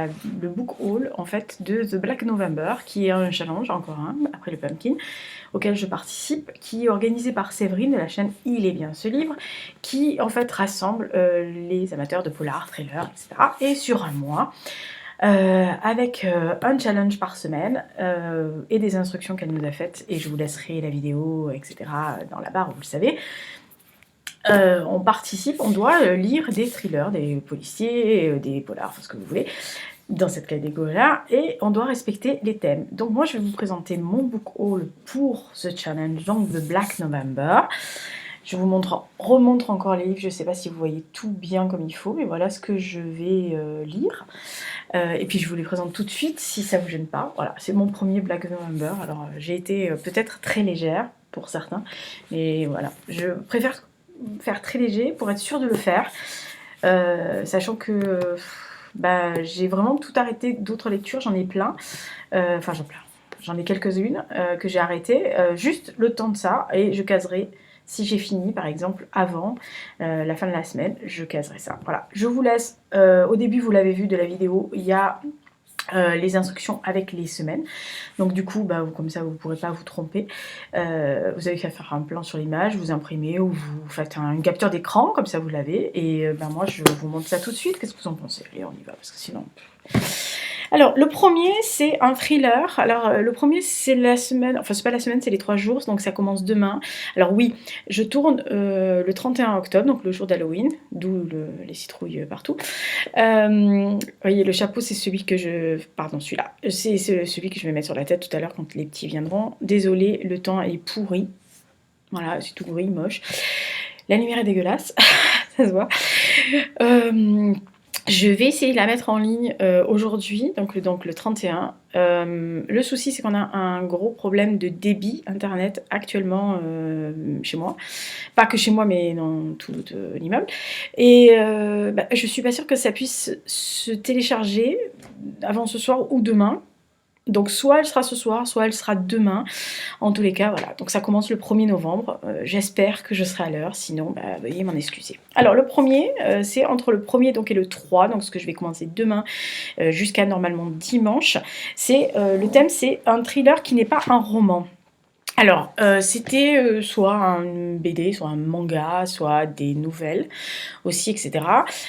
le book haul en fait de The Black November, qui est un challenge, encore un, après le Pumpkin, auquel je participe, qui est organisé par Séverine de la chaîne Il est bien ce livre, qui en fait rassemble les amateurs de polar, thriller, etc. Et sur un mois, avec un challenge par semaine et des instructions qu'elle nous a faites, et je vous laisserai la vidéo, etc. dans la barre, vous le savez. On participe, on doit lire des thrillers, des policiers, des polars, enfin ce que vous voulez, dans cette catégorie-là, et on doit respecter les thèmes. Donc moi je vais vous présenter mon book haul pour ce challenge, donc The Black November. Je vous remontre encore les livres, je ne sais pas si vous voyez tout bien comme il faut, mais voilà ce que je vais lire. Et puis je vous les présente tout de suite si ça ne vous gêne pas. Voilà, c'est mon premier Black November. Alors j'ai été peut-être très légère pour certains, mais voilà, je préfère faire très léger pour être sûre de le faire, sachant que j'ai vraiment tout arrêté d'autres lectures, j'en ai plein, j'en ai quelques-unes que j'ai arrêtées, juste le temps de ça, et je caserai. Si j'ai fini, par exemple, avant la fin de la semaine, je caserai ça. Voilà, je vous laisse. Au début, vous l'avez vu de la vidéo, il y a les instructions avec les semaines. Donc du coup, comme ça, vous ne pourrez pas vous tromper. Vous avez qu'à faire un plan sur l'image, vous imprimez ou vous faites une capture d'écran, comme ça vous l'avez. Et moi, je vous montre ça tout de suite. Qu'est-ce que vous en pensez? Allez, on y va, parce que sinon... Alors, le premier, c'est un thriller. Alors, le premier, c'est la semaine... Enfin, c'est pas la semaine, c'est les 3 jours, donc ça commence demain. Alors oui, je tourne le 31 octobre, donc le jour d'Halloween, d'où les citrouilles partout. Vous voyez, le chapeau, c'est celui que je... Pardon, celui-là. C'est celui que je vais mettre sur la tête tout à l'heure quand les petits viendront. Désolée, le temps est pourri. Voilà, c'est tout gris, moche. La lumière est dégueulasse, ça se voit. Je vais essayer de la mettre en ligne aujourd'hui, donc le 31. Le souci, c'est qu'on a un gros problème de débit internet actuellement chez moi. Pas que chez moi, mais dans tout l'immeuble. Et je suis pas sûre que ça puisse se télécharger avant ce soir ou demain. Donc soit elle sera ce soir, soit elle sera demain. En tous les cas, voilà. Donc ça commence le 1er novembre. J'espère que je serai à l'heure, sinon, veuillez m'en excuser. Alors le premier, c'est entre le 1er donc, et le 3, donc ce que je vais commencer demain jusqu'à normalement dimanche. Le thème, c'est un thriller qui n'est pas un roman. Alors, c'était soit un BD, soit un manga, soit des nouvelles aussi, etc.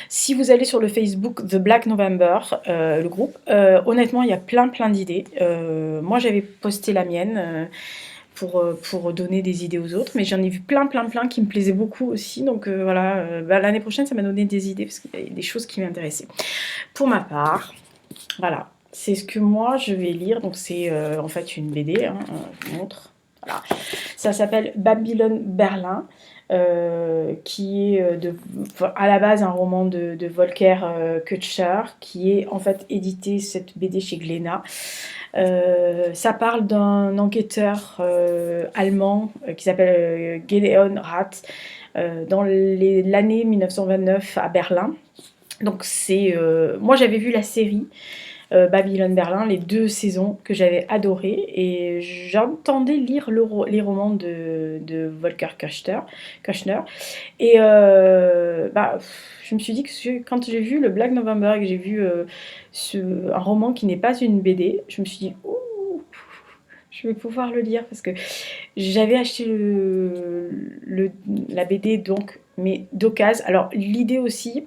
Si vous allez sur le Facebook The Black November, le groupe, honnêtement, il y a plein d'idées. Moi, j'avais posté la mienne pour donner des idées aux autres, mais j'en ai vu plein qui me plaisaient beaucoup aussi. Donc voilà, l'année prochaine, ça m'a donné des idées parce qu'il y a des choses qui m'intéressaient. Pour ma part, voilà, c'est ce que moi, je vais lire. Donc c'est en fait une BD, hein, je vous montre. Voilà. Ça s'appelle Babylone Berlin, qui est à la base un roman de Volker Kutscher, qui est en fait édité, cette BD, chez Glénat. Ça parle d'un enquêteur allemand qui s'appelle Gedeon Rath dans l'année 1929 à Berlin. Donc moi j'avais vu la série Babylone Berlin, les 2 saisons que j'avais adorées, et j'entendais lire les romans de Volker Kutscher, et je me suis dit que quand j'ai vu le Black November et que j'ai vu un roman qui n'est pas une BD, je me suis dit ouh, je vais pouvoir le lire, parce que j'avais acheté la BD donc, mais d'occasion. Alors l'idée aussi,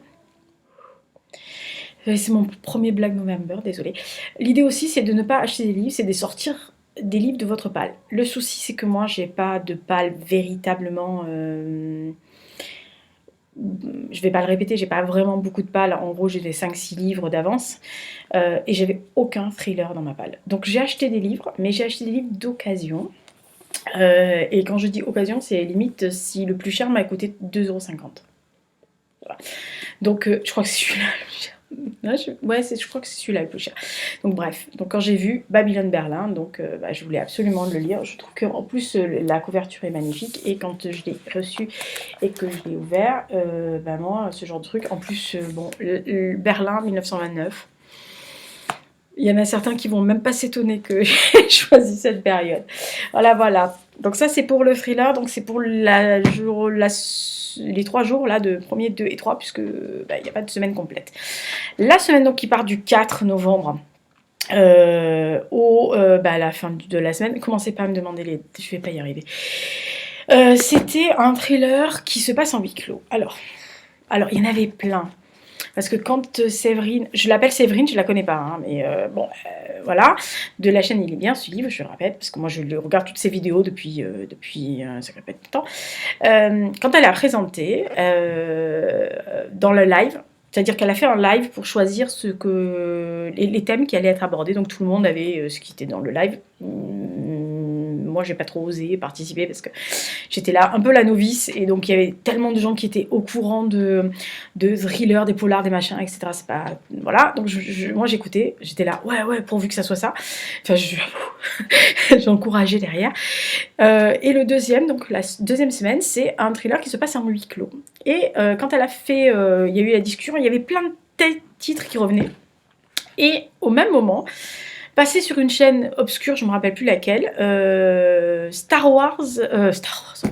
c'est mon premier Black November, désolée. L'idée aussi, c'est de ne pas acheter des livres, c'est de sortir des livres de votre palle. Le souci, c'est que moi, j'ai pas de palle véritablement... je vais pas le répéter, j'ai pas vraiment beaucoup de palles. En gros, j'ai des 5-6 livres d'avance. Et j'avais aucun thriller dans ma palle. Donc j'ai acheté des livres, mais j'ai acheté des livres d'occasion. Et quand je dis occasion, c'est limite si le plus cher m'a coûté 2,50 €. Voilà. Donc je crois que c'est celui-là le plus cher. Je crois que c'est celui-là le plus cher. Donc bref, donc quand j'ai vu Babylone Berlin, donc je voulais absolument le lire. Je trouve qu'en plus la couverture est magnifique, et quand je l'ai reçu et que je l'ai ouvert, moi ce genre de truc, en plus Berlin 1929, il y en a certains qui vont même pas s'étonner que j'ai choisi cette période. Voilà. Donc ça c'est pour le thriller, donc c'est pour les 3 jours là de 1er, 2 et 3 puisque bah, il n'y a pas de semaine complète. La semaine donc qui part du 4 novembre à la fin de la semaine. Commencez pas à me demander je vais pas y arriver. C'était un thriller qui se passe en huis clos. Alors il y en avait plein. Parce que quand Séverine, je l'appelle Séverine, je la connais pas, hein, mais voilà, de la chaîne Il est bien ce livre, je le répète, parce que moi je regarde toutes ses vidéos depuis ça fait pas de temps. Quand elle a présenté dans le live, c'est-à-dire qu'elle a fait un live pour choisir les thèmes qui allaient être abordés, donc tout le monde avait ce qui était dans le live. Moi j'ai pas trop osé participer parce que j'étais là un peu la novice et donc il y avait tellement de gens qui étaient au courant de thrillers, des polars, des machins, etc. C'est pas voilà, donc moi j'écoutais, j'étais là ouais pourvu que ça soit ça. Enfin j'encourageais derrière. Et le deuxième, donc la deuxième semaine, c'est un thriller qui se passe en huis clos. Et quand elle a fait, il y a eu la discussion, il y avait plein de titres qui revenaient. Et au même moment, passé sur une chaîne obscure, je me rappelle plus laquelle, Star Wars,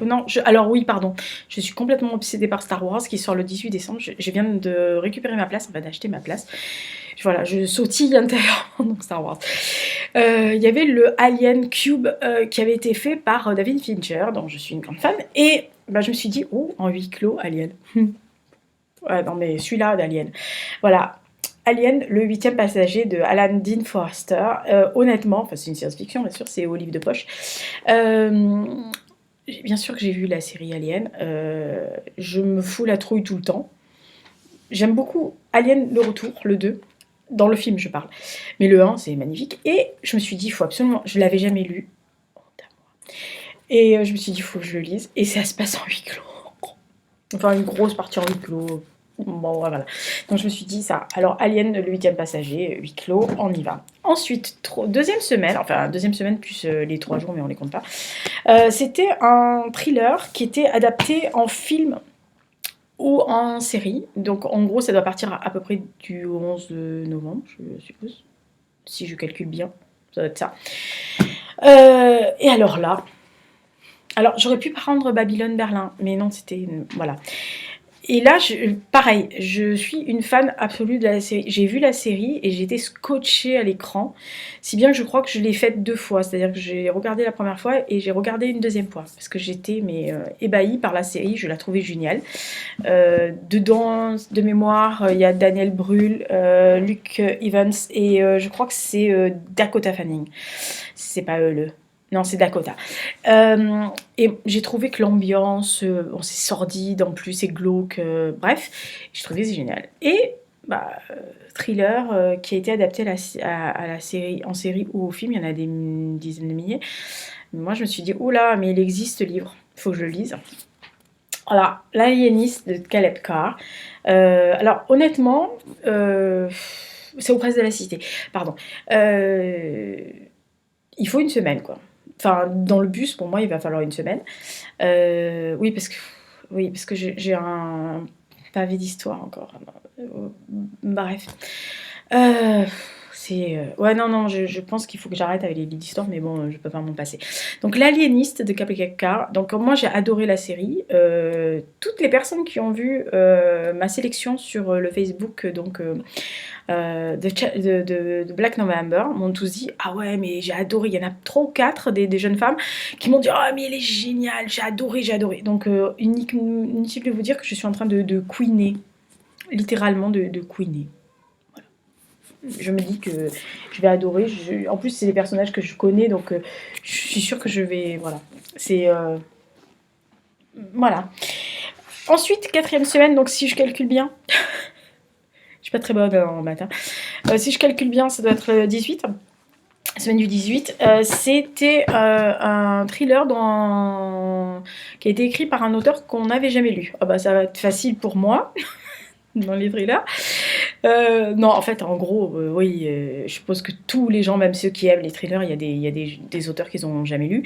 non, alors oui, pardon, je suis complètement obsédée par Star Wars qui sort le 18 décembre, je viens de récupérer ma place, d'acheter ma place, voilà, je sautille intérieurement dans Star Wars. Il y avait le Alien Cube qui avait été fait par David Fincher, dont je suis une grande fan, et bah, je me suis dit, oh, en huis clos, Alien. Ouais, non mais celui-là d'Alien. Voilà, Alien, le 8e passager de Alan Dean Foster. Honnêtement, enfin c'est une science-fiction, bien sûr, c'est au livre de poche. Bien sûr que j'ai vu la série Alien. Je me fous la trouille tout le temps. J'aime beaucoup Alien le retour, le 2. Dans le film, je parle. Mais le 1, c'est magnifique. Et je me suis dit, il faut absolument... Je ne l'avais jamais lu. Et je me suis dit, il faut que je le lise. Et ça se passe en huis clos. Enfin, une grosse partie en huis clos. Bon, voilà. Donc je me suis dit ça. Alors, Alien, le 8e passager, huis clos, on y va. Ensuite, deuxième semaine plus les 3 jours, mais on les compte pas. C'était un thriller qui était adapté en film ou en série. Donc en gros, ça doit partir à peu près du 11 novembre, je suppose. Si je calcule bien, ça doit être ça. Et alors là... Alors, j'aurais pu prendre Babylone Berlin, mais non, c'était... Voilà. Et là, pareil, je suis une fan absolue de la série. J'ai vu la série et j'ai été scotchée à l'écran, si bien que je crois que je l'ai faite 2 fois. C'est-à-dire que j'ai regardé la première fois et j'ai regardé une deuxième fois. Parce que j'étais ébahie par la série, je la trouvais géniale. Dedans, de mémoire, il y a Daniel Brühl, Luke Evans et je crois que c'est Dakota Fanning. C'est pas Non, c'est Dakota. Et j'ai trouvé que l'ambiance, c'est sordide, en plus c'est glauque, bref, je trouvais c'est génial. Et thriller qui a été adapté à la série, en série ou au film, il y en a des dizaines de milliers. Moi je me suis dit, oula, mais il existe ce livre, il faut que je le lise. Voilà, L'Aliéniste de Caleb Carr. Alors honnêtement, c'est aux presses de la cité, pardon. Il faut une semaine, quoi. Enfin, dans le bus, pour moi, il va falloir une semaine. Oui, parce que j'ai un pavé d'histoire encore. Bref. Ouais, non, je pense qu'il faut que j'arrête avec les livres d'histoire, mais bon, je peux pas m'en passer. Donc, L'Aliéniste de Caleb Carr. Donc, moi, j'ai adoré la série. Toutes les personnes qui ont vu ma sélection sur le Facebook, donc... de Black November m'ont tous dit ah ouais mais j'ai adoré, il y en a 3 ou 4 des jeunes femmes qui m'ont dit ah mais elle est géniale, j'ai adoré donc inutile de vous dire que je suis en train de queener, littéralement de queener. Voilà. Je me dis que je vais adorer, en plus c'est des personnages que je connais donc je suis sûre que je vais, voilà, c'est voilà. Ensuite 4e semaine, donc si je calcule bien je suis pas très bonne en matin. Si je calcule bien, ça doit être le 18. Semaine du 18. C'était un thriller qui a été écrit par un auteur qu'on n'avait jamais lu. Ah bah ça va être facile pour moi dans les thrillers. Non, en fait, en gros, oui, je suppose que tous les gens, même ceux qui aiment les thrillers, il y a des auteurs qu'ils n'ont jamais lus.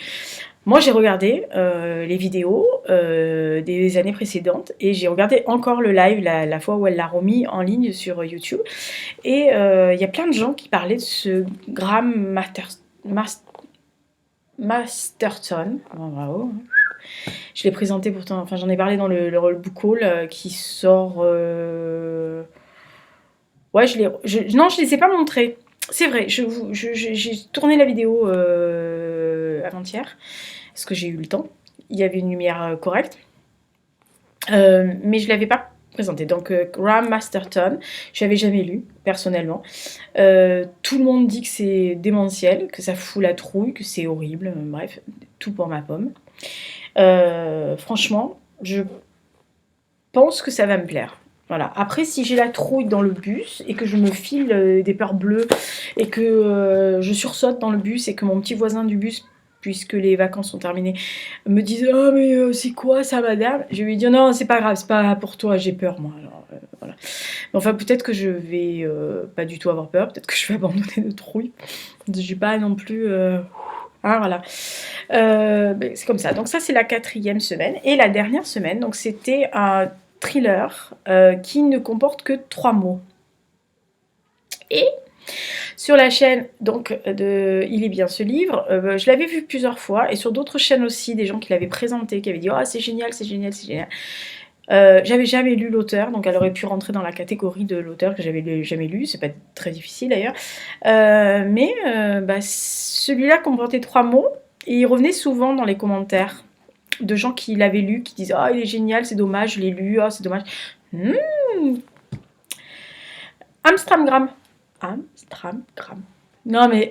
Moi, j'ai regardé les vidéos des années précédentes et j'ai regardé encore le live la fois où elle l'a remis en ligne sur YouTube. Et il y a plein de gens qui parlaient de ce Graham Masterton. Bravo. Je l'ai présenté pourtant, enfin j'en ai parlé dans le Roll Book Haul qui sort... Ouais, non, je les ai pas montrés. C'est vrai, j'ai tourné la vidéo avant-hier, parce que j'ai eu le temps. Il y avait une lumière correcte. Mais je ne l'avais pas présenté. Donc, Graham Masterton, je l'avais jamais lu, personnellement. Tout le monde dit que c'est démentiel, que ça fout la trouille, que c'est horrible. Bref, tout pour ma pomme. Franchement, je pense que ça va me plaire. Voilà. Après, si j'ai la trouille dans le bus et que je me file des peurs bleues et que je sursaute dans le bus et que mon petit voisin du bus, puisque les vacances sont terminées, me disent «Oh mais c'est quoi ça madame?» Je lui dis «Non, c'est pas grave, c'est pas pour toi, j'ai peur moi». Alors, voilà. Mais enfin, peut-être que je vais pas du tout avoir peur, peut-être que je vais abandonner de trouille. J'ai pas non plus... Hein, voilà. C'est comme ça. Donc ça, c'est la 4e semaine. Et la dernière semaine, donc c'était un thriller qui ne comporte que 3 mots. Et sur la chaîne donc de Il est bien ce livre, je l'avais vu plusieurs fois et sur d'autres chaînes aussi, des gens qui l'avaient présenté, qui avaient dit «Oh c'est génial, c'est génial, c'est génial». J'avais jamais lu l'auteur, donc elle aurait pu rentrer dans la catégorie de l'auteur que j'avais jamais lu, c'est pas très difficile d'ailleurs. Mais celui-là comportait 3 mots et il revenait souvent dans les commentaires de gens qui l'avaient lu, qui disent «Oh il est génial, c'est dommage, je l'ai lu, oh c'est dommage». Amstramgram. Amstramgram. Non mais...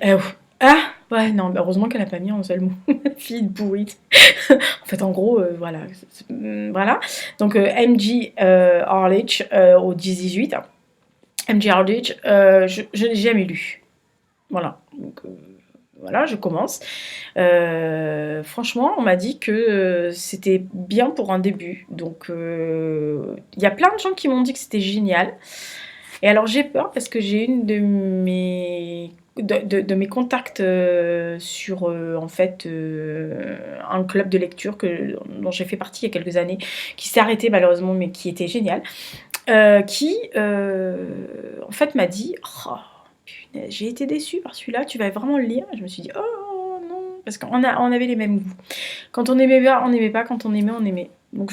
ah ouais, non, mais heureusement qu'elle n'a pas mis en seul mot. Fille de pourrite. En fait, en gros, voilà. Voilà. Donc, MG Harlich au 10-18. MG Harlich, je ne l'ai jamais lu. Voilà. Donc, voilà, je commence. Franchement, on m'a dit que c'était bien pour un début. Donc, il y a plein de gens qui m'ont dit que c'était génial. Et alors, j'ai peur parce que j'ai une de mes contacts sur en fait un club de lecture dont j'ai fait partie il y a quelques années, qui s'est arrêté malheureusement mais qui était génial, qui en fait m'a dit oh, punaise, j'ai été déçue par celui-là, tu vas vraiment le lire. Et je me suis dit oh non, parce qu'on avait les mêmes goûts. Quand on n'aimait pas, on n'aimait pas, quand on aimait, on aimait. Donc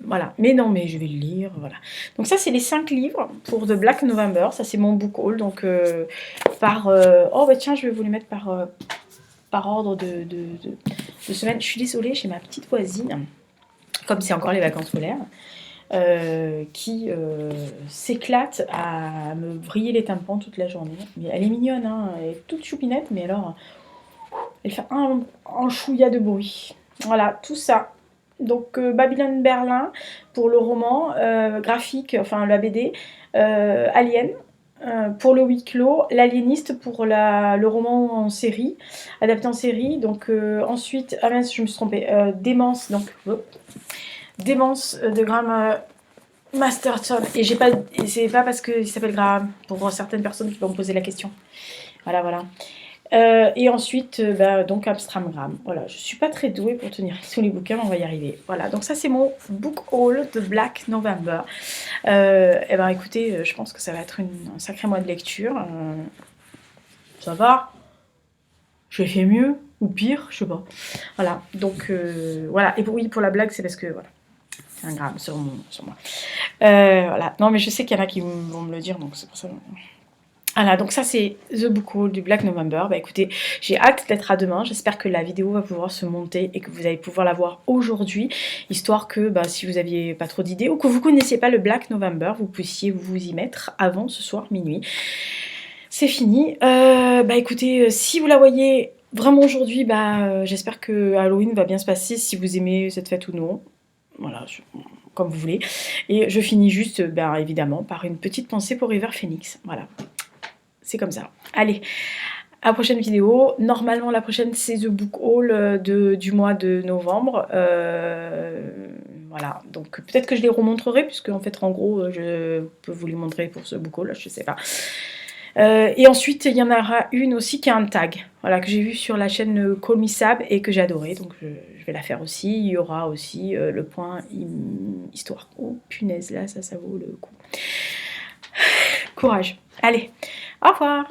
voilà, mais non, mais je vais le lire, voilà. Donc ça, c'est les 5 livres pour The Black November, ça c'est mon book haul, donc par... oh bah tiens, je vais vous les mettre par ordre de semaine. Je suis désolée, j'ai ma petite voisine, comme c'est encore les vacances scolaires, qui s'éclate à me vriller les tympans toute la journée. Mais elle est mignonne, hein, elle est toute choupinette, mais alors, elle fait un chouïa de bruit. Voilà, tout ça. Donc Babylone Berlin pour le roman graphique, enfin la BD, Alien pour le huis clos, L'Aliéniste pour le roman en série, adapté en série. Donc ensuite, ah mince, je me suis trompée, Démence, donc Démence de Graham Masterton. Et c'est pas parce qu'il s'appelle Graham, pour certaines personnes qui vont me poser la question. Voilà, voilà. Et ensuite, donc Amstramgram. Voilà, je suis pas très douée pour tenir tous les bouquins, mais on va y arriver. Voilà, donc ça c'est mon book haul de Black November. Et ben écoutez, je pense que ça va être un sacré mois de lecture. Ça va. J'ai fait mieux ou pire, je sais pas. Voilà, donc voilà. Et oui, pour la blague, c'est parce que voilà, c'est un gramme sur moi. Voilà. Non, mais je sais qu'il y en a qui vont me le dire, donc c'est pour ça. Voilà, donc ça c'est The Book Haul du Black November. Bah écoutez, j'ai hâte d'être à demain. J'espère que la vidéo va pouvoir se monter et que vous allez pouvoir la voir aujourd'hui, histoire que si vous aviez pas trop d'idées ou que vous connaissiez pas le Black November, vous puissiez vous y mettre avant ce soir minuit. C'est fini. Écoutez, si vous la voyez vraiment aujourd'hui, j'espère que Halloween va bien se passer, si vous aimez cette fête ou non. Voilà, comme vous voulez. Et je finis juste, évidemment, par une petite pensée pour River Phoenix. Voilà. C'est comme ça. Allez, à la prochaine vidéo. Normalement, la prochaine, c'est The Book Haul du mois de novembre. Voilà, donc peut-être que je les remontrerai, puisque en fait, en gros, je peux vous les montrer pour ce book haul, je sais pas. Et ensuite, il y en aura une aussi qui a un tag, voilà, que j'ai vu sur la chaîne Call Me Sab et que j'ai adoré, donc je vais la faire aussi. Il y aura aussi le point histoire. Oh punaise, là, ça vaut le coup. Courage. Allez, au revoir.